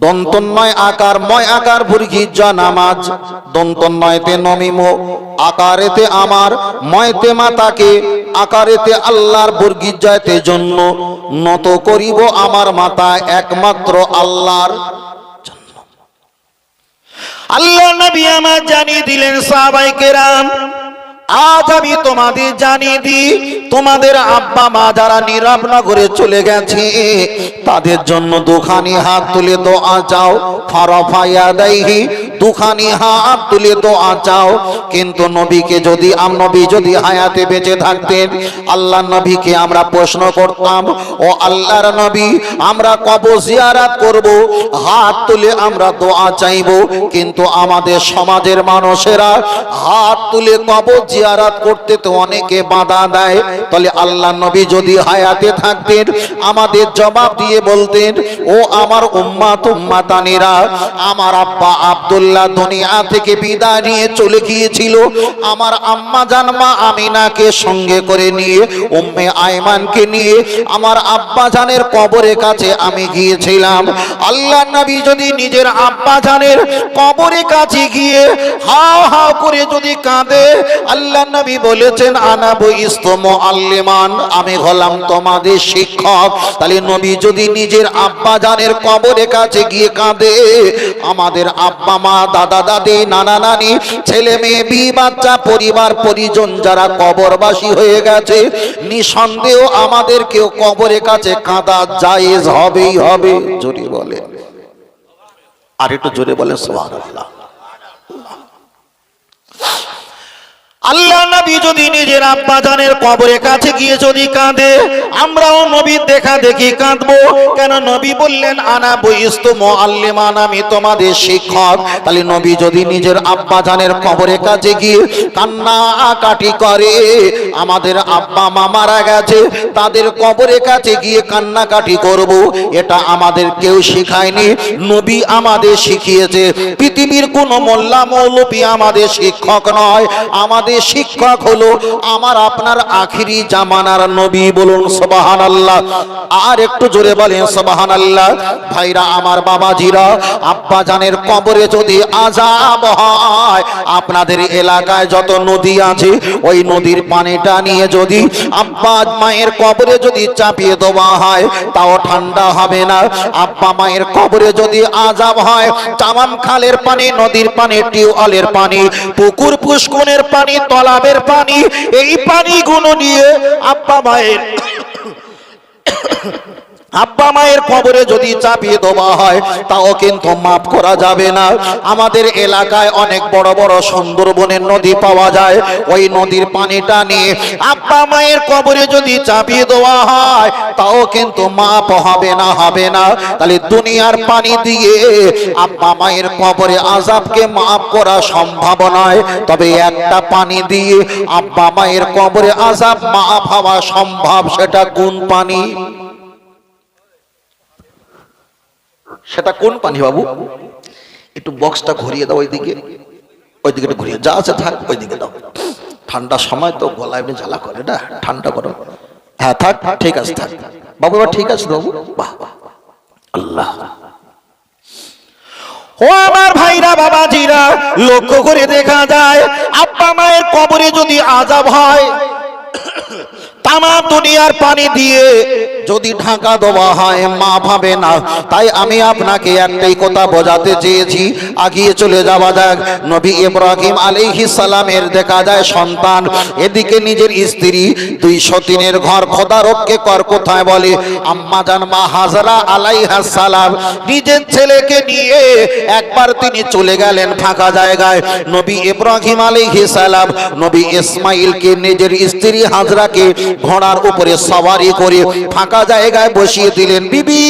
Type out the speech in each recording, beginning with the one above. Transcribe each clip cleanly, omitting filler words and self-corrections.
দন্তন্ময় আকার ময় আকার বুরগিজ্জা নামাজ দন্তন্ময়তে নমিম আকারেতে আমার ময়তে মাতাকে আকারেতে আল্লাহর বুরগিজ্জাতে জন্য নত করিব আমার মাথা একমাত্র আল্লাহর জন্য। আল্লাহ নবী আমার জানিয়ে দিলেন সাহাবায়ে কেরাম, আজ আমি তোমাদের জানিয়ে দিই, তোমাদের আব্বা মা যারা নীরব নগরে চলে গেছে তাদের জন্য দুখানি হাত তুলে দোয়া চাও, ফারাফা ইয়াদাইহি, দুখানি হাত তুলে দোয়া চাও। কিন্তু নবীকে যদি নবী যদি হায়াতে বেঁচে থাকতেন, আল্লাহ নবীকে আমরা প্রশ্ন করতাম, ও আল্লাহর নবী আমরা কবর জিয়ারত করব, হাত তুলে আমরা দোয়া চাইব, কিন্তু আমাদের সমাজের মানুষেরা হাত তুলে কবর জিয়ারত করতে তো অনেকে বাধা দেয়। তাহলে আল্লাহ নবী যদি হায়াতে থাকতেন আমাদের জবাব দিয়ে বলতেন, ও আমার উম্মাত উম্মাতানিরা, আমার আব্বা আব্দুল্লাহ দুনিয়া থেকে বিদায় নিয়ে চলে গিয়েছিল, আমার আম্মা জান মা আমিনাকে সঙ্গে করে নিয়ে উম্মে আয়মানকে নিয়ে আমার আব্বা জানের কবরের কাছে আমি গিয়েছিলাম। আল্লাহ নবী যদি নিজের আব্বা জানের কবরের কাছে গিয়ে হাও হাও করে যদি কাঁদে, আল্লাহ নবী বলেছেন আনা বুইস্তু মুআল্লিমান, আমি হলাম তোমাদের শিক্ষক। তাহলে নবী যদি নিজের আব্বা জানের কবরের কাছে গিয়ে কাঁদে, আমাদের আব্বা মা দাদা দাদি নানা নানি ছেলে মেয়ে বিবি বাচ্চা পরিবার পরিজন যারা কবরবাসী হয়ে গেছে, নিঃসন্দেহ আমাদেরকেও কবরের কাছে কাঁদা জায়েজ হবেই হবে। জোরে বলে, আর একটু জোরে বলে সুবহানাল্লাহ। আল্লাহ নবী যদি নিজের আব্বা জানের কবরের কাছে গিয়ে যদি কাঁদে, আমরাও নবীর দেখা দেখি কাঁদবো। কেন? নবী বললেন আনা বুইস্তু মুআল্লিমান, আমি তোমাদের শিক্ষক। তাহলে নবী যদি নিজের আব্বা জানের কবরের কাছে গিয়ে কান্না কাটি করে, আমাদের আব্বা মা মারা গেছে তাদের কবরের কাছে গিয়ে কান্নাকাটি করব, এটা আমাদের কেউ শেখায়নি, নবী আমাদের শিখিয়েছে। পৃথিবীর কোন মোল্লা মৌলবী আমাদের শিক্ষক নয়, আমাদের শিক্ষক হলো আমার আপনার আখিরি জামানার নবী। বলুন সুবহানাল্লাহ, আর একটু জোরে বলেন সুবহানাল্লাহ। ভাইরা আমার, বাবাজিরা, আব্বা জানের কবরে যদি আযাব হয়, আপনাদের এলাকায় যত নদী আছে ওই নদীর পানিটা নিয়ে যদি আব্বা মায়ের কবরে যদি চাপিয়ে দেওয়া হয় তাও ঠান্ডা হবে না। আব্বা মায়ের কবরে যদি আযাব হয়, তামাম খালের পানি, নদীর পানি, টিউবওয়েলের পানি, পুকুর পুষ্করের পানি, তলাবের পানি, এই পানিগুলো নিয়ে আব্বা মায়ের কবরে যদি চাপিয়ে দেওয়া হয় তাও কিন্তু মাফ করা যাবে না। আমাদের এলাকায় অনেক বড় বড় সুন্দরবনের নদী পাওয়া যায়, ওই নদীর পানিটা নিয়ে আব্বা মায়ের কবরে যদি চাপিয়ে দেওয়া হয় তাও কিন্তু মাফ হবে না, হবে না। তাহলে দুনিয়ার পানি দিয়ে আব্বা মায়ের কবরে আযাবকে মাফ করা সম্ভব নয়, তবে একটা পানি দিয়ে আব্বা মায়ের কবরে আযাব মাফ হওয়া সম্ভব। সেটা কোন পানি? সেটা কোন পানি বাবু? একটু বক্সটা ঘুরিয়ে দাও, ওইদিকে ওইদিকে ঘুরিয়ে, যা আছে থাক ওইদিকে দাও। ঠান্ডার সময় তো গলায় এমনি জ্বালা করে না, ঠান্ডা করো। হ্যাঁ থাক, ঠিক আছে থাক বাবু, এবার ঠিক আছে বাবু। বাহ বাহ, আল্লাহ। ও আমার ভাইরা বাবাজিরা, লক্ষ্য করে দেখা যায় আব্বা মায়ের কবরে যদি আযাব হয়, তামাম দুনিয়ার পানি দিয়ে যদি ঢাকা দেওয়া হয় মাফ হবে না। তাই আমি আপনাকে একটাই কথা বোঝাতে চেয়েছি, আগিয়ে চলে যাওয়া যাক। নবী ইব্রাহিম আলাইহিস সালামের দেখা যায় সন্তান, এদিকে নিজের স্ত্রী, 203 ঘর খোদা রক্ষে কর কোথায় বলে আম্মা জান মা হাজরা আলাইহাস সালাম নিজের ছেলেকে নিয়ে একবার তিনি চলে গেলেন ফাঁকা জায়গায়। নবী ইব্রাহিম আলাইহিস সালাম নবী ইসমাইলকে নিজের স্ত্রী হাজরাকে ঘোড়ার উপরে সওয়ারি করে ফাঁকা জায়গায় বসিয়ে দিলেন। বিবি,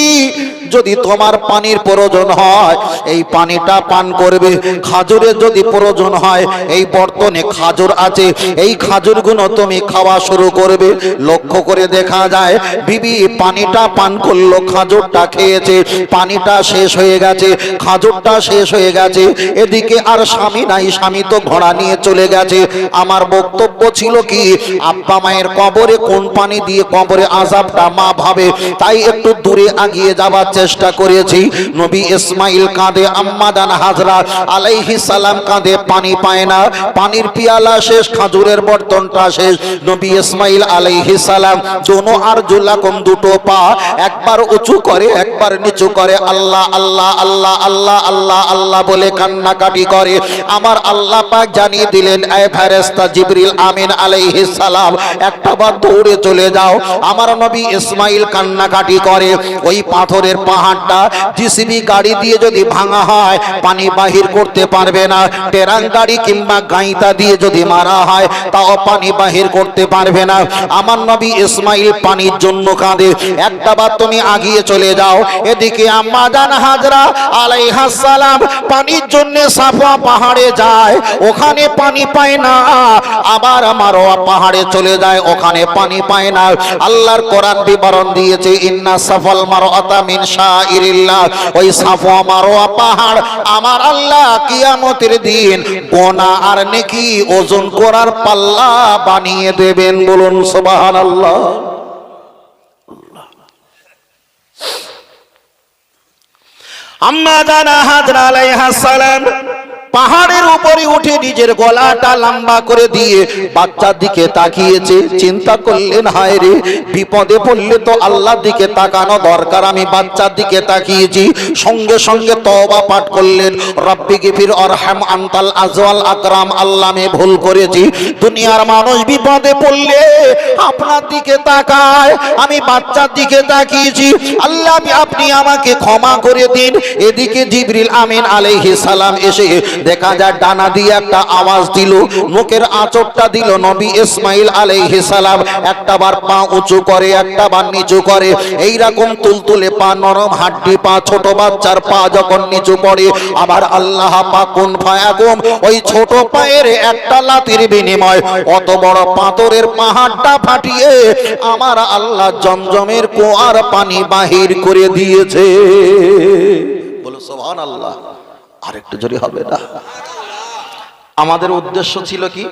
যদি তোমার পানির প্রয়োজন হয় এই পানিটা পান করবে, খাজুরের যদি প্রয়োজন হয় এই বর্তনে খাজুর আছে, এই খাজুরগুলো তুমি খাওয়া শুরু করবে। লক্ষ্য করে দেখা যায় বিবি পানিটা পান করলো, খাজুরটা খেয়েছে, পানিটা শেষ হয়ে গেছে, খাজুরটা শেষ হয়ে গেছে, এদিকে আর স্বামী নাই, স্বামী তো ঘোড়া নিয়ে চলে গেছে। আমার বক্তব্য ছিল কি, আব্বা মায়ের কবরে কোন পানি দিয়ে কবরে আযাবটা মাফ হবে, তাই একটু দূরে আগিয়ে যাওয়ার চেষ্টা করেছি। নবী ইসমাইল কাঁদে, আম্মা জান হাজরা আলাইহিস সালাম কাঁদে, পানি পায় না, পানির পিয়ালা শেষ, খাজুরের বর্তনটা শেষ। নবী ইসমাইল আলাইহিস সালাম দোনো আর জুলাকুম দুটো পা একবার উঁচু করে একবার নিচু করে আল্লাহ আল্লাহ আল্লাহ আল্লাহ আল্লাহ আল্লাহ বলে কান্নাকাটি করে। আমার আল্লাহ পাক জানিয়ে দিলেন, এ ফেরেশতা জিবরিল আমিন আলাইহিস সালাম একটাবার দৌড়ে চলে যাও। আমার নবী ইসমাইল কান্নাকাটি করে। ওই পাথরের পাহাড়টা জিসিবি গাড়ি দিয়ে যদি ভাঙা হয় পানি বাহির করতে পারবে না, টেরাং গাড়ি কিংবা গাইতা দিয়ে যদি মারা হয় তাও পানি বাহির করতে পারবে না। আমার নবী ইসমাইল পানির জন্য কাঁদে। একটাবার তুমি আগিয়ে চলে যাও। এদিকে আম্মা জান হাজরা আলাইহাস সালাম পানির জন্য সাফা পাহাড়ে যায়, ওখানে পানি পায় না। আবার মারোয়া পাহাড়ে চলে যায়, ওখানে পানি পায় না। আল্লাহর কোরআন বিবরণ দিয়েছে, ইন্না সাফাল মারওয়াতা মিন শাইরিল্লাহ। ওই সাফা মারোয়া পাহাড় আমার আল্লাহ কিয়ামতের দিন গোনা আর নেকি ওজন করার পাল্লা বানিয়ে দেবেন। বলুন সুবহানাল্লাহ। আম্মা জান হাজরা আলাইহাস সালাম পাহাড়ের উপরে উঠে নিজের গলাটা লম্বা করে দিয়ে বাচ্চার দিকে তাকিয়েছে। চিন্তা করলেন, হায় রে, বিপদে পড়লে তো আল্লাহর দিকে তাকানো দরকার, আমি বাচ্চার দিকে তাকিয়েছি। সঙ্গে সঙ্গে তওবা পাঠ করলেন, রব্বি গফির আরহাম আনতাল আজওয়াল আকরাম, আল্লাহ আমি ভুল করেছি। দুনিয়ার মানুষ বিপদে পড়লে আপনার দিকে তাকায়, আমি বাচ্চার দিকে তাকিয়েছি, আল্লাহ আপনি আমাকে ক্ষমা করে দিন। এদিকে জিবরিল আমিন আলাইহিস সালাম এসে দেখা যায় ডানা দিয়ে একটা আওয়াজ দিল, মুখের আঁচড়টা দিল। নবী ইসমাইল আলাইহিস সালাম একটাবার পা উঁচু করে একটাবার নিচু করে, এইরকম তুলতুলে পা, নরম হাড্ডি পা, ছোট বাচ্চার পা যখন নিচু পড়ে আবার আল্লাহ পাক কুন ফায়াকুম ওই ছোট পায়ের একটা লাতির বিনিময় অত বড় পাথরের পাহাড়টা ফাটিয়ে আমার আল্লাহ জমজমের কুয়ার পানি বাহির করে দিয়েছে। বলো সুবহানাল্লাহ। আরেকটু জোরে হবে না? আমাদের উদ্দেশ্য ছিল কি,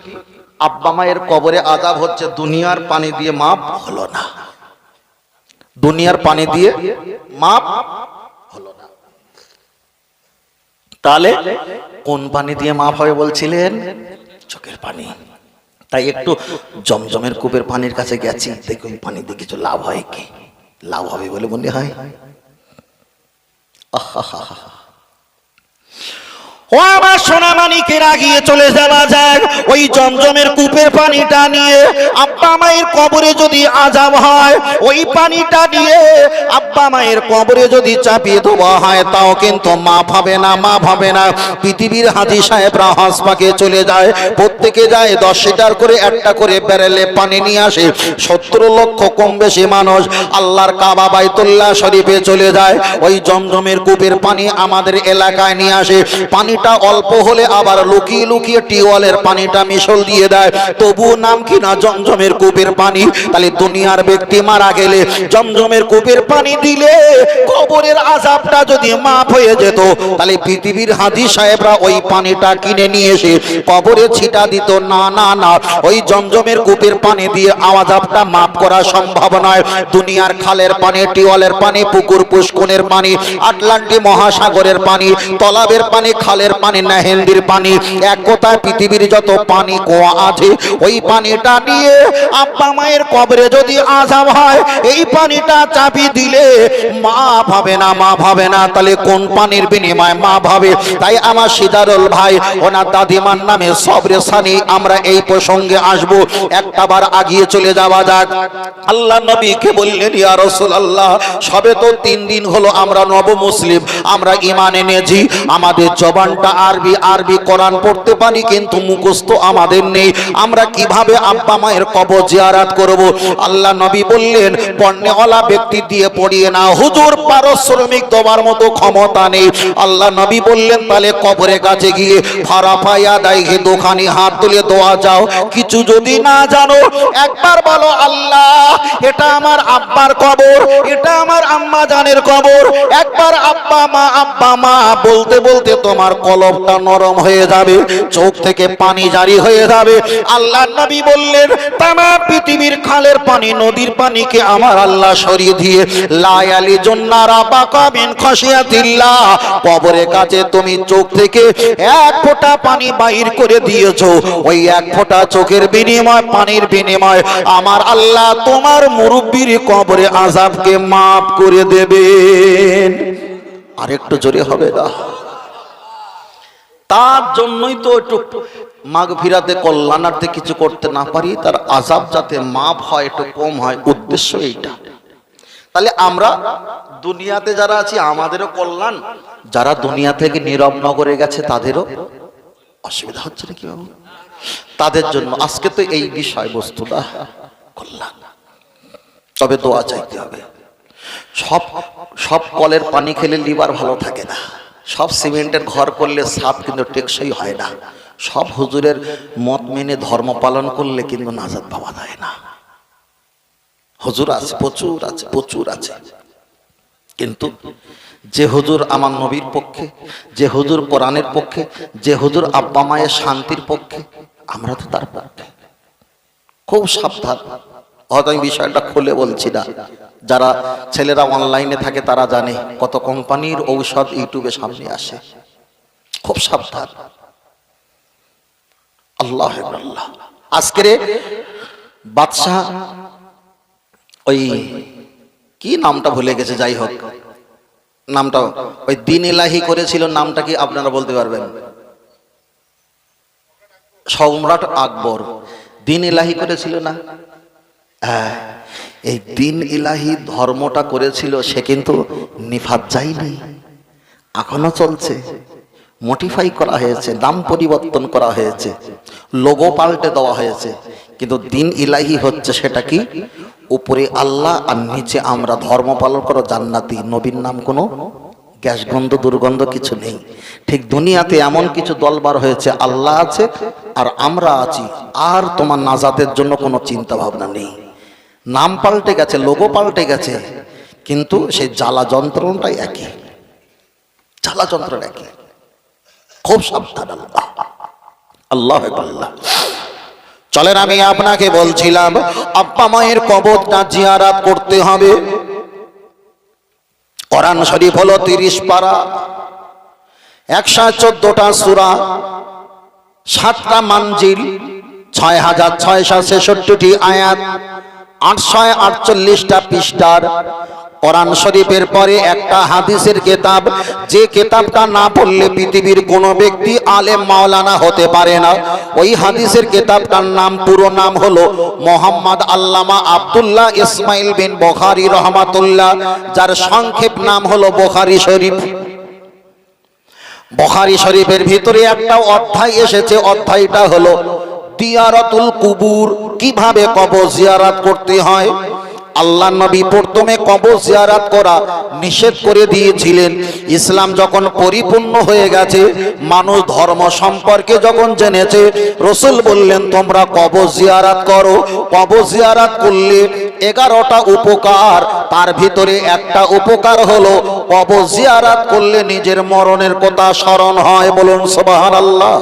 আব্বা মায়ের কবরে আযাব হচ্ছে, দুনিয়ার পানি দিয়ে মাপ হলো না, দুনিয়ার পানি দিয়ে মাপ হলো না। তাহলে কোন পানি দিয়ে মাপ হবে বলছিলেন? চোখের পানি। তাই একটু জমজমের কূপের পানির কাছে গেছি, দেখুন পানি দিয়ে কিছু লাভ হয় কি, লাভ হবে বলে মনে হয়। ও আমার সোনা মানিকের আগিয়ে চলে যাওয়া যাক। ওই জমজমের কূপের পানিটা নিয়ে আব্বা মায়ের কবরে যদি আযাব হয়, ওই পানিটা নিয়ে আব্বা মায়ের কবরে যদি চাপিয়ে দেওয়া হয় তাও কিন্তু মাফ হবে না, মাফ হবে না। পৃথিবীর হাজী সাহেবরা হজ পাকে চলে যায়, প্রত্যেকে যায় 10 লিটার করে একটা করে ব্যারেলে পানি নিয়ে আসে। 70 লক্ষ কম বেশি মানুষ আল্লাহর কাবা বাইতুল্লাহ শরীফে চলে যায়। ওই জমজমের কূপের পানি আমাদের এলাকায় নিয়ে আসে। পানিটা অল্প হলে আবার লুকিয়ে লুকিয়ে টিওয়ালের পানিটা মিশল দিয়ে দেয়, তবু নাম কিনা জমজমের কূপের পানি। তাহলে দুনিয়ার ব্যক্তি মারা গেলে জমজমের কূপের পানি দিলে কবরের আযাবটা যদি মাফ হয়ে যেত, তাহলে পৃথিবীর হাজী সাহেবরা ওই পানিটা কিনে নিয়ে এসে কবরে ছিটা দিত। না না না, ওই জমজমের কূপের পানি দিয়ে আযাবটা মাফ করা সম্ভব নয়। দুনিয়ার খালের পানি, টিওয়ালের পানি, পুকুর পুষ্কুনের পানি, আটলান্টিক মহাসাগরের পানি, তলাবের পানি, খালের পানি, নাহেন্দির পানি, এক কথায় পৃথিবীর যত পানি কুয়া আছে ওই পানিটা নিয়ে আব্বা মায়ের কবরে যদি আযাব হয়, এই পানিটা চাপি দিলে মাফ হবে না, মাফ হবে না। তাহলে কোন পানির বিনিময়ে মাফ হবে? তাই আমার সিদারুল ভাই ওনার দাদিমার নামে সবরে সানি আমরা এই প্রসঙ্গে আসব। একটাবার আগিয়ে চলে যাওয়া যাক। আল্লাহ নবীকে বললেন, ইয়া রাসূলুল্লাহ, সবে তো 3 দিন হলো আমরা নব মুসলিম, আমরা ঈমান এনেছি, আমাদের জবানটা আরবি, আরবি কোরআন পড়তে পারি কিন্তু মুখস্থ আমাদের নেই, আমরা কিভাবে আব্বা মায়ের কবর জিয়ারত করব? আল্লাহ নবী বললেন, পণ্যওয়ালা ব্যক্তি দিয়ে পড়িয়ে না, হুজুর পারিশ্রমিক দেওয়ার মতো ক্ষমতা নেই। আল্লাহ নবী বললেন, তাহলে কবরের কাছে গিয়ে ফারাফায়া দাইহে দোকানে হাত তুলে দোয়া যাও। কিছু যদি না জানো একবার বলো, আল্লাহ এটা আমার আব্বার কবর, এটা আমার আম্মা জানের কবর। একবার আব্বা মা বলতে বলতে তোমার কলবটা নরম হয়ে যাবে, চোখ থেকে পানি জারি হয়ে যাবে। আল্লাহর নবী বললেন, তামা পৃথিবীর খালের পানি নদীর পানিকে আমার আল্লাহ সরিয়ে দিয়ে লা ইয়ালিজুন নারা বাকা মিন খাশিয়াতিল্লাহ, কবরের কাছে তুমি চোখ থেকে এক ফোঁটা পানি বাইর করে দিয়েছো, ওই এক ফোঁটা চোখের বিনিময় পানির বিনিময় আমার আল্লাহ তোমার মুরব্বির কবরে আযাবকে মাফ করে দেবেন। আরেকটু জোরে হবে না? তার জন্যই তো একটু মাগফিরাতে কল্যাণার্থে কিছু করতে না পারি, তার আযাব যাতে মাফ হয়, একটু কম হয়, উদ্দেশ্য এইটা। তাহলে আমরা দুনিয়াতে যারা আছি আমাদেরও কল্যাণ, যারা দুনিয়া থেকে নীরব নগরে গেছে তাদেরও অসুবিধা হচ্ছে না কি বাবু? তাদের জন্য আজকে তো এই বিষয়বস্তুটা কল্যাণ। তবে দোয়া চাইতে হবে। সব কলের পানি খেলে লিভার ভালো থাকে না, সব সিমেন্টের ঘর করলে ছাদ কিন্তু টেকসই হয় না, সব হুজুরের মত মেনে ধর্ম পালন করলে কিন্তু নাজাত পাওয়া যায় না। হুজুর আছে, প্রচুর আছে, প্রচুর আছে, কিন্তু যে হুজুর আমার নবীর পক্ষে, যে হুজুর কোরআনের পক্ষে, যে হুজুর আব্বা মায়ের শান্তির পক্ষে, আমরা তো তার পক্ষে। খুব সাবধান। হয়তো আমি বিষয়টা খুলে বলছি না, যারা ছেলেরা অনলাইনে থাকে তারা জানে কত কোম্পানির ঔষধ ইউটিউবে সামনে আসে। খুব সাবধান। আল্লাহ আল্লাহ। আজকের বাদশাহ ওই কি নামটা ভুলে গেছে, যাই হোক নামটা ওই দিন ইলাহি করেছিল, নামটা কি আপনারা বলতে পারবেন? সম্রাট আকবর দিন ইলাহি করেছিল না? হ্যাঁ, এই দিন ইলাহি ধর্মটা করেছিল, সে কিন্তু নিফাত যায়নি, এখনো চলছে। মডিফাই করা হয়েছে, নাম পরিবর্তন করা হয়েছে, লোগো পাল্টে দেওয়া হয়েছে, কিন্তু দিন ইলাহি হচ্ছে সেটা কি? উপরে আল্লাহ আর নিচে আমরা, ধর্ম পালন করো জান্নাতি, নবীর নাম কোনো গ্যাস গন্ধ দুর্গন্ধ কিছু নেই। ঠিক দুনিয়াতে এমন কিছু দলবার হয়েছে, আল্লাহ আছে আর আমরা আছি, আর তোমার নাজাতের জন্য কোনো চিন্তা ভাবনা নেই। নাম পাল্টে গেছে, লোগো পাল্টে গেছে, কিন্তু সেই জ্বালা যন্ত্রণাটাই একই, জ্বালা যন্ত্রণ একই। খুব সাবধান। আল্লাহ আল্লাহ। চলেন, আমি আপনাকে বলছিলাম আব্বা মায়ের কবরটা জিয়ারত করতে হবে। কোরআন শরীফ হলো 30 পারা, 114টা সূরা, 7টা মানজিল, 6666টি আয়াত, 848টা পৃষ্ঠার কোরআন শরীফের পরে একটা হাদিসের কিতাব, যে কিতাবটা না পড়লে পৃথিবীর কোনো ব্যক্তি আলেম মাওলানা হতে পারে না। ওই হাদিসের কিতাবটার নাম, পুরো নাম হলো মোহাম্মদ আল্লামা আব্দুল্লাহ ইসমাইল বিন বুখারী রহমাতুল্লাহ, যার সংক্ষেপ নাম হলো বুখারী শরীফ। বুখারী শরীফের ভিতরে একটা অধ্যায় এসেছে, অধ্যায়টা হলো জিয়ারাতুল কুবুর, কিভাবে কবর জিয়ারত করতে হয়। আল্লাহ নবী প্রথমে কবর জিয়ারত করা নিষেধ করে দিয়েছিলেন। ইসলাম যখন পরিপূর্ণ হয়ে গেছে, মানুষ ধর্ম সম্পর্কে যখন জেনেছে, রাসূল বললেন তোমরা কবর জিয়ারত করো। কবর জিয়ারত করলে 11টা উপকার, তার ভিতরে একটা উপকার হলো কবর জিয়ারত করলে নিজের মরণের কথা স্মরণ হয়। বলুন সুবহানাল্লাহ।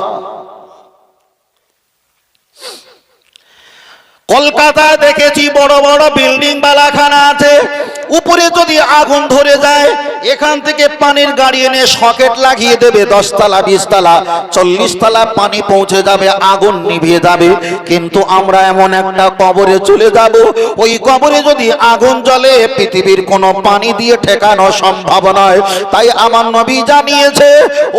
কলকাতায় দেখেছি বড় বড় বিল্ডিং বালাখানা আছে, উপরে যদি আগুন ধরে যায়, এখান থেকে পানির গাড়ি এনে সকেট লাগিয়ে দেবে, 10 তলা 20 তলা 40 তলা পানি পৌঁছে যাবে, আগুন নিভিয়ে যাবে। কিন্তু আমরা এমন একটা কবরে চলে যাব, ওই কবরে যদি আগুন জ্বলে পৃথিবীর কোনো পানি দিয়ে ঠেকানো সম্ভব নয়। তাই আমার নবী জানিয়েছে,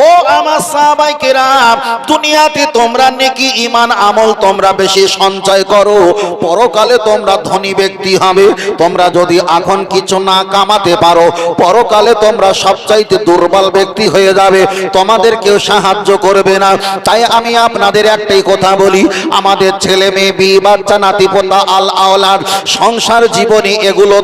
ও আমার সাহাবায়ে কেরাম, দুনিয়াতে তোমরা নেকি ঈমান আমল তোমরা বেশি সঞ্চয় করো, পরকালে তোমরা ধনী ব্যক্তি হবে। তোমরা যদি এখন কিছু না কামাতে পারো, পরকালে তোমরা সবচাইতে দুর্বল ব্যক্তি হয়ে যাবে, তোমাদের কেউ সাহায্য করবে না। তাই আমি আপনাদের একটাই কথা বলি, আমাদের ছেলে মেয়ে, বিয়ে বাচ্চা, নাতিপোতা, আল আওলাদ, সংসার জীবনে এগুলো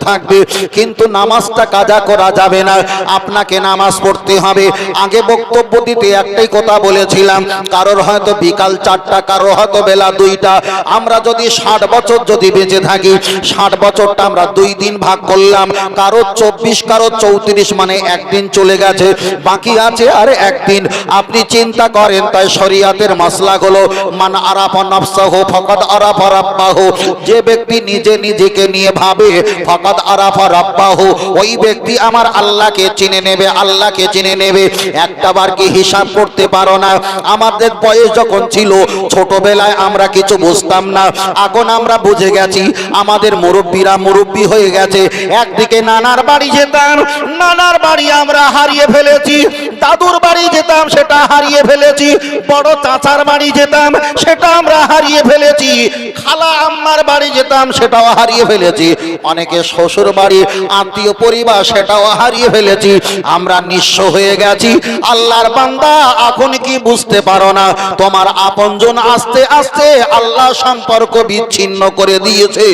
থাকবে, কিন্তু নামাজটা কাজা করা যাবে না। আপনাকে নামাজ পড়তে হবে। আগে বক্তব্য দিতে একটাই কথা বলেছিলাম, কারোর হয়তো বিকাল 4টা, কারো হয়তো বেলা 2টা। আমরা যদি 60 বছর যদি বেঁচে থাকি, 60 বছরটা আমরা 2 দিন ভাগ করলাম, কারো 24, কারো 34 মানে একদিন চলে গেছে, বাকি আছে আর একদিন। আপনি চিন্তা করেন, তাই শরিয়াতের মাসলাগুলো মান আরাফা নাফসাহু ফাকাদ আরাফা রাব্বাহু, যে ব্যক্তি নিজে নিজেকে নিয়ে ভাবে ফাকাদ আরাফা রাব্বাহু, ওই ব্যক্তি আমার আল্লাহকে চিনে নেবে, আল্লাহকে চিনে নেবে। একটাবার কি হিসাব করতে পারো না? আমাদের বয়স যখন ছিল ছোটবেলায় আমরা কিছু বুঝতাম না, এখন আমরা বুঝে গেছি। আমাদের মুরব্বীরা মুরব্বী হয়ে গেছে। একদিকে নানার বাড়ি যেতাম, নানার বাড়ি আমরা হারিয়ে ফেলেছি। দাদুর বাড়ি যেতাম, সেটা হারিয়ে ফেলেছি। বড় চাচার বাড়ি যেতাম, সেটা আমরা হারিয়ে ফেলেছি। খালা আম্মার বাড়ি যেতাম, সেটাও হারিয়ে ফেলেছি। অনেকে শ্বশুর বাড়ি, আত্মীয় পরিবার, সেটাও হারিয়ে ফেলেছি। আমরা নিঃস্ব হয়ে গেছি। আল্লাহর বান্দা, এখন কি বুঝতে পারো না? তোমার আপনজন আস্তে আস্তে আল্লাহ সম্পর্ক বিচ্ছিন্ন করে দিয়েছে।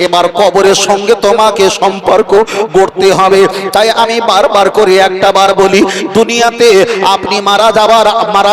এবার কবরের সঙ্গে তোমাকে সম্পর্ক গড়তে হবে। তাই আমি বারবার করে একটা বার বলি, দুনিয়াতে আপনি মারা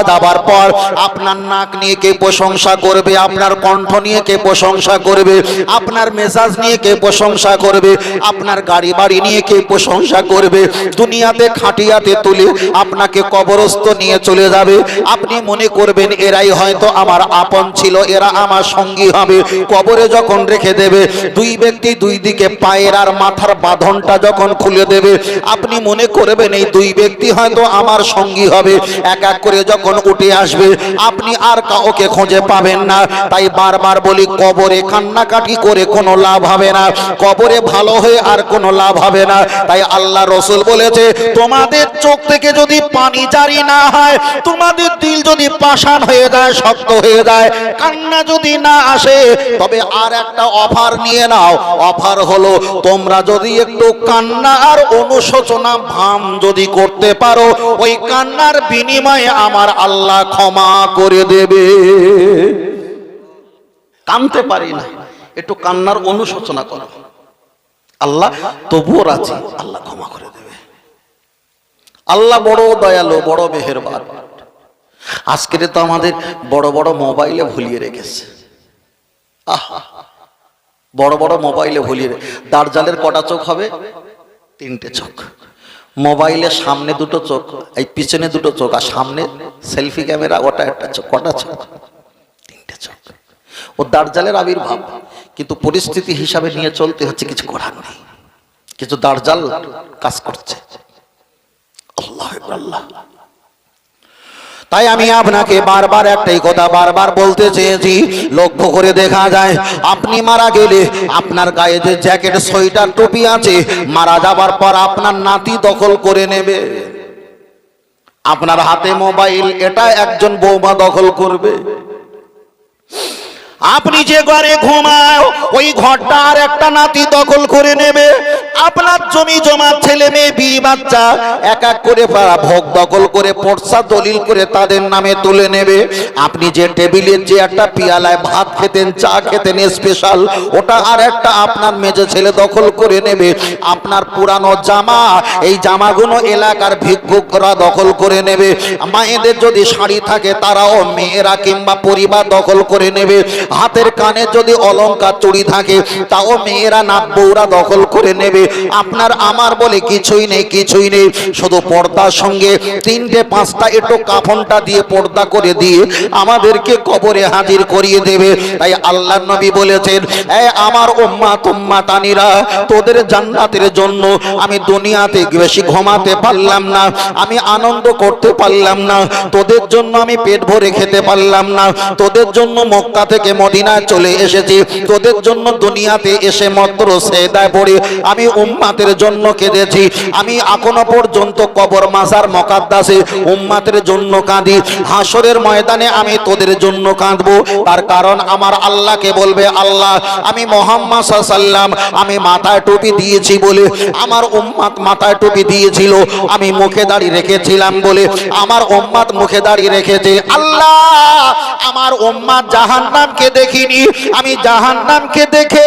যাবার পর আপনার নাক নিয়ে কে প্রশংসা করবে? আপনার কণ্ঠ নিয়ে কে প্রশংসা করবে? আপনার মেজাজ নিয়ে কে প্রশংসা করবে? আপনার গাড়ি বাড়ি নিয়ে কে প্রশংসা করবে? দুনিয়াতে খাটিয়াতে তুলে আপনাকে কবরস্থ নিয়ে চলে যাবে। আপনি মনে করবেন এরাই হয়তো আমার আপন ছিল, এরা আমার সঙ্গী হবে। কবরে যখন রেখে দেবে, দুই ব্যক্তি দুই দিকে পায়ের আর মাথার বাঁধনটা যখন খুলে দেবে, আপনি মনে করবেন এই দুই ব্যক্তি হয়তো আমার সঙ্গী হবে। এক এক করে যখন উঠে আসবে, আপনি আর কাউকে খুঁজে পাবেন না। তাই বারবার বলি, কবরে কান্নাকাটি করে কোনো লাভ হবে না, কবরে ভালো হয়ে আর কোনো লাভ হবে না। তাই আল্লাহ রসুল বলেছে, তোমাদের চোখ থেকে যদি পানি জারি না হয়, তোমাদের দিল যদি পাষাণ হয়ে যায়, শক্ত হয়ে যায়, কান্না যদি না আসে, তবে আর একটা অফার নিয়ে নাও। অফার হলো, তোমরা যদি একটু কান্না আর অনুশোচনা ভাম যদি করতে পারো, ওই কান্নার বিনিময়ে আমার আল্লাহ ক্ষমা করে দেবে। কানতে পারি না, একটু কান্নার অনুশোচনা করো, আল্লাহ তবুও রাজি, আল্লাহ ক্ষমা করে দেবে। আল্লাহ বড় দয়ালু, বড় মেহেরবান। আজকের তো আমাদের বড় বড় মোবাইলে ভুলিয়ে রেখেছে। বড় বড় মোবাইলে ভুলিয়ে, দার্জালের কটা চোখ হবে? 3টে চোখ। মোবাইলের সামনে 2টো চোখ, এই পিছনে 2টো চোখ, আর সামনে সেলফি ক্যামেরা, ওটা একটা চোখ। কটা চোখ? 3টে চোখ। ও দার্জালের আবির্ভাব, কিন্তু পরিস্থিতি হিসাবে নিয়ে চলতে হচ্ছে, কিছু করার নেই। কিছু দার্জাল কাজ করছে। আল্লাহ আল্লাহ। তাই আমি আপনাকে বারবার একটাই কথা বারবার বলতে চেয়েছি, লক্ষ্য করে দেখা যায়, আপনি মারা গেলে আপনার গায়ে যে জ্যাকেট, সোয়েটার, টুপি আছে, মারা যাবার পর আপনার নাতি দখল করে নেবে। আপনার হাতে মোবাইল, এটা একজন বৌমা দখল করবে। আপনি যে ঘরে ঘুমাও, ওই ঘরটা আর একটা নাতি দখল করে নেবে। আপনার জমি জমা, ছেলে মেয়ে, বিয়ে বাচ্চা এক এক করে ভোগ দখল করে, পর্সা দলিল করে তাদের নামে তুলে নেবে। আপনি যে টেবিলের যে একটা পিয়ালায় ভাত খেতেন, চা খেতেন স্পেশাল, ওটা আর একটা আপনার মেজে ছেলে দখল করে নেবে। আপনার পুরানো জামা, এই জামাগুলো এলাকার ভিক্ষুকরা দখল করে নেবে। মায়েদের যদি শাড়ি থাকে, তারাও মেয়েরা কিংবা পরিবার দখল করে নেবে। হাতের কানে যদি অলংকার চুড়ি থাকে, তাও মেয়েরা নাব্বউরা দখল করে নেবে। আপনার আমার বলে কিছুই নেই, কিছুই নেই। শুধু পর্দার সঙ্গে 3টে 5টা একটু কাফনটা দিয়ে পর্দা করে দিয়ে আমাদেরকে কবরে হাজির করিয়ে দেবে। তাই আল্লাহর নবী বলেছেন, এই আমার উম্মাত উম্মাতানিরা, তোদের জান্নাতের জন্য আমি দুনিয়াতে বেশি ঘুমাতে পারলাম না, আমি আনন্দ করতে পারলাম না, তোদের জন্য আমি পেট ভরে খেতে পারলাম না, তোদের জন্য মক্কা থেকে মদিনায় চলে এসেছি, তোদের জন্য দুনিয়াতে এসে মাত্র সেজদায় পড়ে আমি উম্মাতের জন্য কেঁদেছি। আমি এখনো পর্যন্ত কবর মাজার মুকাদ্দাসে উম্মাতের জন্য কাঁদি। হাসরের ময়দানে আমি তোদের জন্য কাঁদবো। তার কারণ আমার আল্লাহকে বলবে, আল্লাহ আমি মুহাম্মদ সাল্লাল্লাহু আলাইহি ওয়াসাল্লাম, আমি মাথায় টুপি দিয়েছি বলে আমার উম্মাত মাথায় টুপি দিয়েছিল, আমি মুখে দাড়ি রেখেছিলাম বলে আমার উম্মাত মুখে দাড়ি রেখেছে। আল্লাহ আমার উম্মাত জাহান্নামকে জান্নাতকে দেখিনি, আমি জাহান্নামকে দেখে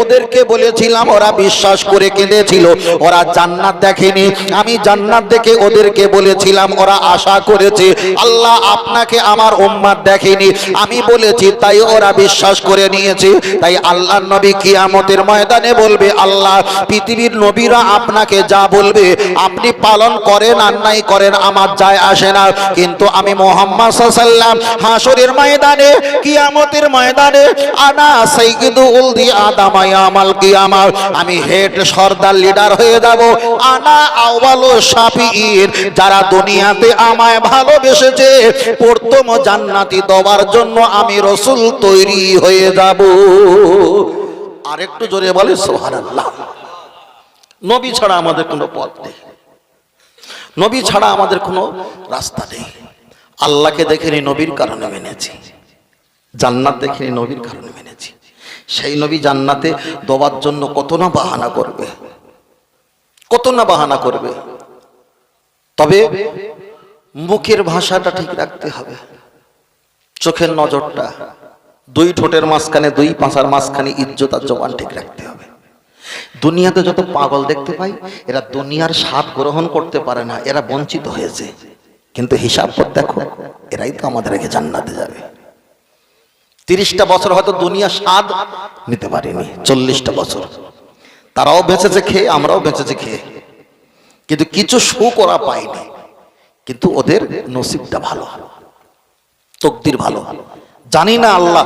ওদেরকে বলেছিলাম, ওরা বিশ্বাস করে কেঁদেছিল। ওরা জান্নাত দেখেনি, আমি জান্নাত দেখে ওদেরকে বলেছিলাম, ওরা আশা করেছে। আল্লাহ আপনাকে আমার উম্মত দেখেনি, আমি বলেছি, তাই ওরা বিশ্বাস করে নিয়েছে। তাই আল্লাহর নবী কিয়ামতের ময়দানে বলবে, আল্লাহ পৃথিবীর নবীরা আপনাকে যা বলবে আপনি পালন করেন আর নাই করেন আমার যায় আসে না, কিন্তু আমি মুহাম্মদ সাল্লাল্লাহু আলাইহি ওয়াসাল্লাম হাসরের ময়দানে, কিয়ামতের ময়দানে, আনা সাইয়্যিদু উলদি আদম ইয়াউমাল কিয়ামা, আমি হেড সর্দার লিডার হয়ে যাব। আনা আউয়ালু শাফিঈন, যারা দুনিয়াতে আমায় ভালোবেসেছে প্রথম জান্নাতি দেওয়ার জন্য আমি রাসূল তৈরি হয়ে যাব। আরেকটু জোরে বলে সুবহানাল্লাহ। নবী ছাড়া আমাদের কোনো পথ নেই, নবী ছাড়া আমাদের কোনো রাস্তা নেই। আল্লাহকে দেখিনি, নবীর কারণে মেনেছি। জান্নাত দেখিনি, নবীর কারণে মেনেছি। সেই নবী জান্নাতে দেওয়ার জন্য কত না বাহানা করবে, কত না বাহানা করবে। তবে মুখের ভাষাটা ঠিক রাখতে হবে, চোখের নজরটা, দুই ঠোঁটের মাঝখানে, দুই পাঁচার মাঝখানে ইজ্জত আর জবান ঠিক রাখতে হবে। দুনিয়াতে যত পাগল দেখতে পাই, এরা দুনিয়ার স্বাদ গ্রহণ করতে পারে না, এরা বঞ্চিত হয়েছে। কিন্তু হিসাব করে দেখো, এরাই তো আমাদের আগে জান্নাতে যাবে। 30টা বছর হয়তো দুনিয়ার স্বাদ নিতে পারিনি, 40টা বছর তারাও বেঁচেছে খেয়ে, আমরাও বেঁচেছি খেয়ে, কিন্তু কিছু সুখ ওরা পায়নি। কিন্তু ওদের নসিবটা ভালো, তকদির ভালো। জানি না আল্লাহ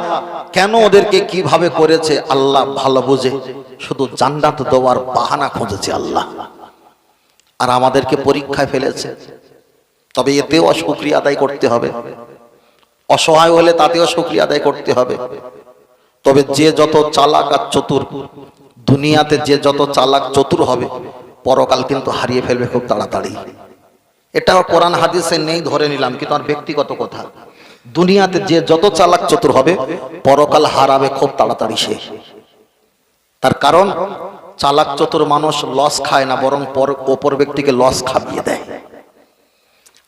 কেন ওদেরকে কিভাবে করেছে, আল্লাহ ভালো বোঝে। শুধু জান্নাত দেওয়ার বাহানা খুঁজেছে আল্লাহ, আর আমাদেরকে পরীক্ষায় ফেলেছে। তবে এতেও শুকরিয়া আদায় করতে হবে, অসহায় হলে তাতেও শুকরিয়া আদায় করতে হবে। তবে যে যত চালাক আর চতুর, দুনিয়াতে যে যত চালাক চতুর হবে, পরকাল কিন্তু হারিয়ে ফেলবে খুব তাড়াতাড়ি। এটা কোরআন হাদিসে নেই ধরে নিলাম, কিন্তু আমার ব্যক্তিগত কথা। দুনিয়াতে যে যত চালাক চতুর হবে, পরকাল হারাবে খুব তাড়াতাড়ি সে। তার কারণ চালাক চতুর মানুষ লস খায় না, বরং অপর ব্যক্তিকে লস খাইয়ে দেয়।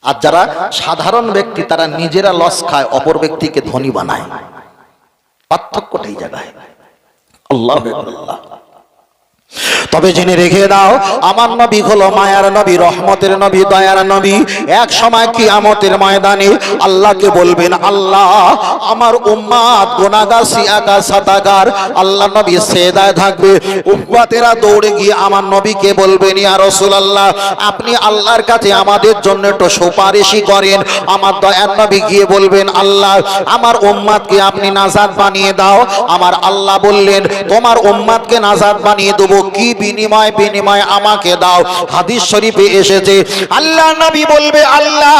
আর যারা সাধারণ ব্যক্তি, তারা নিজেরা লস খায়, অপর ব্যক্তিকে ধনী বানায়। পার্থক্যটা এই জায়গায়। আল্লাহু আকবার। তবে জেনে রেখে দাও, আমার নবী হলো মায়ার নবী, রহমতের নবী, দয়ার নবী। এক সময় কিয়ামতের ময়দানে আল্লাহকে বলবেন, আল্লাহ আমার উম্মত গুনাহগার, সিয়াগার, সাতাগার। আল্লাহ নবী সেজদায় থাকবে, উম্মতেরা দৌড়ে গিয়ে আমার নবীকে বলবেন, ইয়া রাসূলুল্লাহ আপনি আল্লাহর কাছে আমাদের জন্য একটু সুপারিশই করেন। আমার দয়ার নবী গিয়ে বলবেন, আল্লাহ আমার উম্মতকে আপনি নাজাত বানিয়ে দাও। আমার আল্লাহ বললেন, তোমার উম্মতকে নাজাত বানিয়ে দেব, কি বিনিময়? বিনিময় আমাকে দাও। হাদিস শরীফে এসেছে, আল্লাহ নবী বলবে, আল্লাহ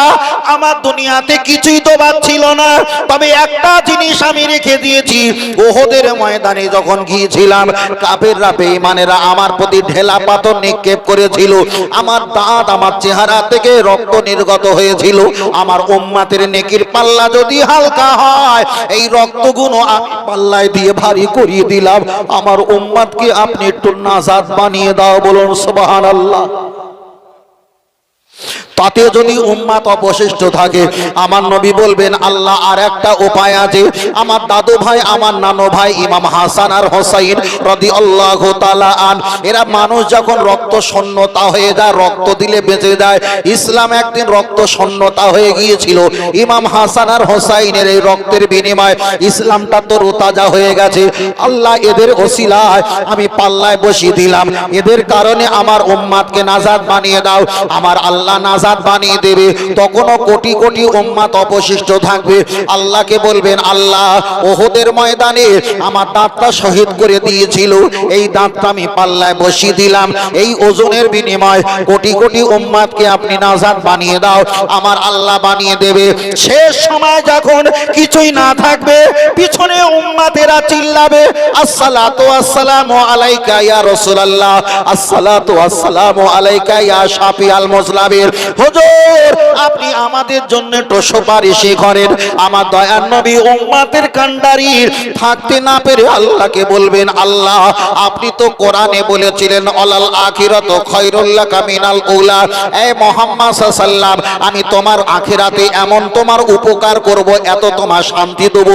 আমার দুনিয়াতে কিছুই তো বাদ ছিল না, তবে একটা জিনিস আমি রেখে দিয়েছি। ওহদের ময়দানে যখন গিয়েছিলাম, কাফেররা, বেঈমানেরা আমার প্রতি ঢেলা পাথর নিক্ষেপ করেছিল, আমার দাঁত, আমার চেহারা থেকে রক্ত নির্গত হয়েছিল। আমার উম্মতের নেকির পাল্লা যদি হালকা হয়, এই রক্তগুলো আমি পাল্লায় দিয়ে ভারী করিয়ে দিলাম। আমার উম্মতকে আপনি একটু নাজাত বানিয়ে দাও, বলুন সুবহানাল্লাহ। তাতে যদি উম্মত অবশিষ্ট থাকে, আমার নবী বলবেন, আল্লাহ আর একটা উপায় আছে। আমার দাদু ভাই, আমার নানো ভাই ইমাম হাসান আর হোসাইন রাদিয়াল্লাহু তাআলা আন, এরা মানুষ যখন রক্ত শূন্যতা হয়ে যায়, রক্ত দিলে বেঁচে যায়। ইসলাম একদিন রক্ত শূন্যতা হয়ে গিয়েছিল, ইমাম হাসান আর হোসাইনের এই রক্তের বিনিময়ে ইসলামটা তো রোতাজা হয়ে গেছে। আল্লাহ এদের ওসিলায় আমি পাল্লায় বসিয়ে দিলাম, এদের কারণে আমার উম্মতকে নাজাত বানিয়ে দাও। আমার আল্লাহ নাজাত বানিয়ে দেবে। তখনও কোটি কোটি উম্মত অবশিষ্ট থাকবে। আল্লাহকে বলবেন, আল্লাহ ওহদের ময়দানে আমার দাঁতটা শহীদ করে দিয়েছিল, এই দাঁতটা আমি পাল্লায় বসিয়ে দিলাম, এই ওজনের বিনিময় কোটি কোটি উম্মতকে আপনি নাজাত বানিয়ে দাও। আমার আল্লাহ বানিয়ে দেবে। শেষ সময় যখন কিছুই না থাকবে, পিছনে উম্মতেরা চিল্লাবে, আসসালাতু আসসালামু আলাইকা ইয়া রাসূলুল্লাহ, আসসালাতু আসসালামু আলাইকা ইয়া শাফিআল মুজলামিন। হুজুর আপনি আমাদের জন্য একটু সুপারিশি করেন। আমার দয়ার নবী উম্মতের কান্ডারি থাকতে না পেরে আল্লাহকে বলবেন, আল্লাহ আপনি তো কোরআনে বলেছিলেন আলাল আখিরাতু খায়রুল লাকা মিনাল উলা। এই মুহাম্মদ সাল্লাল্লাহু আলাইহি ওয়াসাল্লাম, আমি তোমার আখিরাতে এমন তোমার উপকার করব, এত তোমার শান্তি দেব,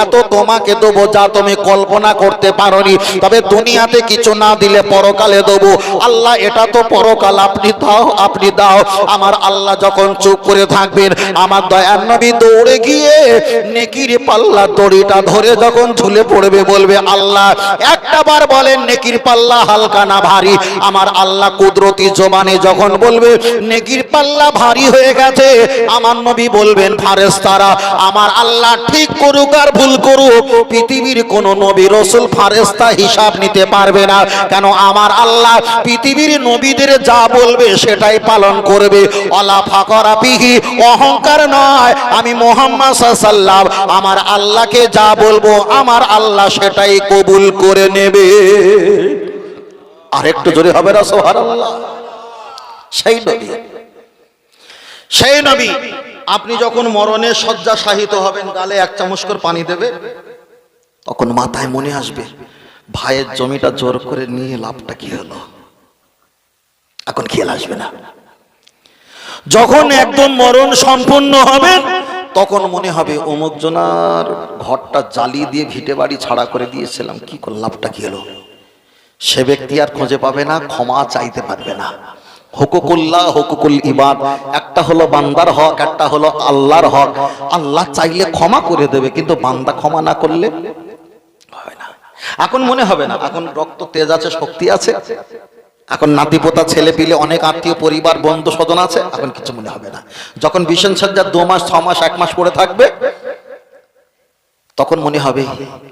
এত তোমাকে দেব যা তুমি কল্পনা করতে পারোনি। তবে দুনিয়াতে কিছু না দিলে পরকালে দেব। আল্লাহ এটা তো পরকাল, আপনি দাও, আপনি দাও। আমার আল্লাহ যখন চুপ করে থাকবেন, আমার দয়ার নবী দৌড়ে গিয়ে নেকির পাল্লা দড়িটা ধরে যখন ঝুলে পড়বে, বলবে আল্লাহ একটা বার বলেন নেকির পাল্লা হালকা না ভারী। আমার আল্লাহ কুদরতি জবানে যখন বলবে নেকির পাল্লা ভারী হয়ে গেছে, আমার নবী বলবেন ফারেশতারা আমার আল্লাহ ঠিক করুক আর ভুল করুক, পৃথিবীর কোন নবী রাসূল ফারেশতা হিসাব নিতে পারবে না। কেন আমার আল্লাহ পৃথিবীর নবীদের যা বলবে সেটাই পালন করবে। ওয়ালা ফাকরা বিহি, অহংকার নয়। আমি মুহাম্মদ সাল্লাল্লাহু আলাইহি ওয়াসাল্লাম আমার আল্লাহকে যা বলবো আমার আল্লাহ সেটাই কবুল করে নেবে। আরেকটু জোরে হবে না সুবহানাল্লাহ। সেই নবী আপনি যখন মরণের শয্যা শায়িত হবেন, গালে এক চামচ করে পানি দেবে, তখন মাথায় মনে আসবে ভাইয়ের জমিটা জোর করে নিয়ে লাভটা কি হলো। এখন খেয়াল আসবে না। যখন একদম মরণ সম্পূর্ণ হবে, তখন মনে হবে অমুক জনার ঘরটা জ্বালিয়ে দিয়ে ভিটে বাড়ি ছাড়া করে দিয়েছিলাম, কি করলাম, লাভটা কি হলো। সে ব্যক্তি আর খুঁজে পাবে না, ক্ষমা চাইতে পারবে না। হুকুকুল্লাহ, হুকুকুল ইবাদ, একটা হলো বান্দার হক, একটা হলো আল্লাহর হক। আল্লাহ চাইলে ক্ষমা করে দেবে, কিন্তু বান্দা ক্ষমা না করলে হবে না। এখন মনে হবে না, এখন রক্ত তেজ আছে, শক্তি আছে, এখন নাতিপোতা ছেলে পিলে অনেক আত্মীয় পরিবার বন্ধু স্বজন আছে, এখন কিছু মনে হবে না। যখন বিছানা সজ্জা 2 মাস 6 মাস 1 মাস পড়ে থাকবে, তখন মনে হবে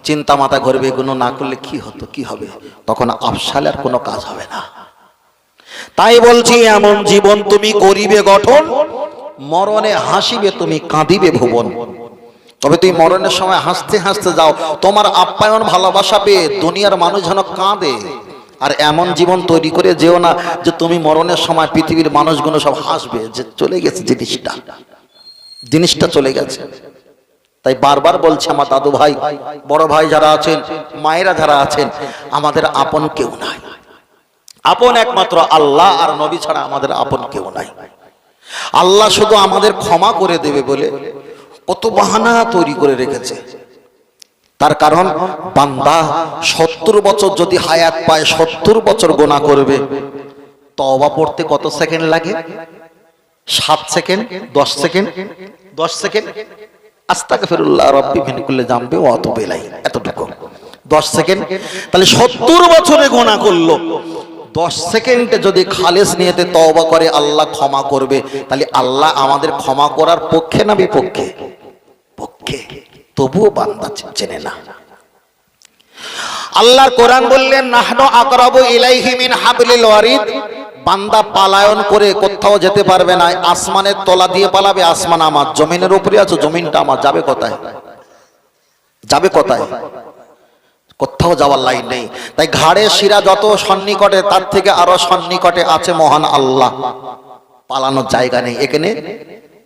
চিন্তা মাথা ঘুরবে, এগুলো না করলে কি হতো, কি হবে। তখন আফসালে আর কোনো কাজ হবে না। তাই বলছি এমন জীবন তুমি করিবে গঠন, মরণে হাসিবে তুমি কাঁদিবে ভুবন। তবে তুই মরণের সময় হাসতে হাসতে যাও, তোমার আপ্যায়ন ভালোবাসা পেয়ে দুনিয়ার মানুষ যেন কাঁদে। আর এমন জীবন তৈরি করে যেও না যে তুমি মরণের সময় পৃথিবীর মানুষগুলো সব হাসবে যে চলে গেছে, জিনিসটা চলে গেছে। তাই বারবার বলছে আমার দাদু ভাই, বড় ভাই যারা আছেন, মায়েরা যারা আছেন, আমাদের আপন কেউ নাই। আপন একমাত্র আল্লাহ আর নবী ছাড়া আমাদের আপন কেউ নাই। আল্লাহ শুধু আমাদের ক্ষমা করে দেবে বলে কত বাহানা তৈরি করে রেখেছে। তার কারণ বান্দা 70 বছর যদি হায়াত পায়, 70 বছর গুনাহ করবে, তওবা পড়তে কত সেকেন্ড লাগে? 7 সেকেন্ড, 10 সেকেন্ড, 10 সেকেন্ড। আস্তাগফিরুল্লাহ রাব্বি মিন কুল্লি যামবি ওয়া আতুবু ইলাইহি, এতটুকু 10 সেকেন্ড। তাহলে 70 বছরে গুনাহ করলো, 10 সেকেন্ডে যদি খালেস নিয়তে তওবা করে আল্লাহ ক্ষমা করবে। তাহলে আল্লাহ আমাদের ক্ষমা করার পক্ষে না বিপক্ষে? পক্ষে। তবুও বান্দা চেনে না। আল্লাহর কোরআন বললেন নাহনু আকরাবু ইলাইহি মিন হাবলিল ওয়ারিদ। বান্দা পালায়ন করে কোথাও যেতে পারবে না। আসমানের তলা দিয়ে পালাবে, আসমান আমার, জমিনের উপরে আছে, জমিনটা আমার, যাবে কোথায়? যাবে কোথায়? কোথাও যাওয়ার লাইন নেই। তাই ঘাড়ে শিরা যত সন্নিকটে, তার থেকে আরো সন্নিকটে আছে মহান আল্লাহ। পালানোর জায়গা নেই। এখানে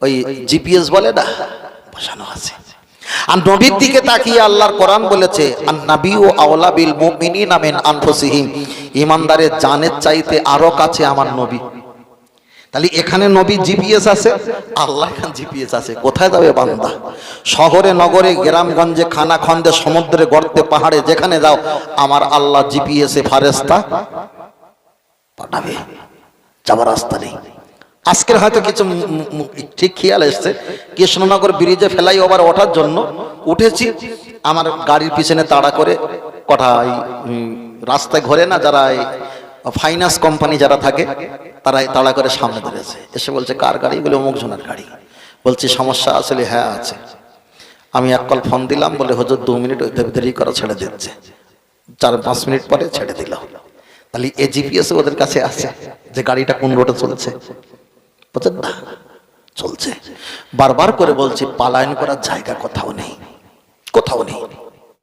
ওই জিপিএস বলে না, বসানো আছে। আর নবীর দিকে তাকিয়ে আল্লাহর কোরআন বলেছে আন-নাবিয়্যু আওলা বিল মুমিনিনা মিন আনফুসিহিম। ঈমানদারের জানের চাইতে আরো কাছে আমার নবী। তাহলে এখানে নবী জিপিএস আছে, আল্লাহ এখানে জিপিএস আছে। কোথায় যাবে বান্দা? শহরে নগরে গ্রামগঞ্জে খানাখন্দে সমুদ্রে গর্তে পাহাড়ে যেখানে যাও, আমার আল্লাহ জিপিএসে ফারেস্তা পাঠাবে, যাবার রাস্তা নেই। আজকের হয়তো কিছু ঠিক খেয়াল এসছে, কৃষ্ণনগর ব্রিজে ফ্লাইওভার ওঠার জন্য উঠেছি, আমার গাড়ির পিছনে তাড়া করে কটা রাস্তায় ঘোরে না যারা ফাইন্যান্স কোম্পানি যারা থাকে, তারা তাড়া করে সামনে ধরেছে। এসে বলছে কার গাড়ি? বলে অমুক জনের গাড়ি। বলছি সমস্যা আসলে? হ্যাঁ আছে। আমি এক কল ফোন দিলাম, বলে হুজুর 2 মিনিট দেরি করা ছেড়ে দিচ্ছে। 4-5 মিনিট পরে ছেড়ে দিল। তাহলে এই জিপিএস ওদের কাছে আছে যে গাড়িটা কোন রোডে চলছে, বুঝলেন না? চলছে। বারবার করে বলছি পালায়ন করার জায়গা কোথাও নেই, কোথাও নেই।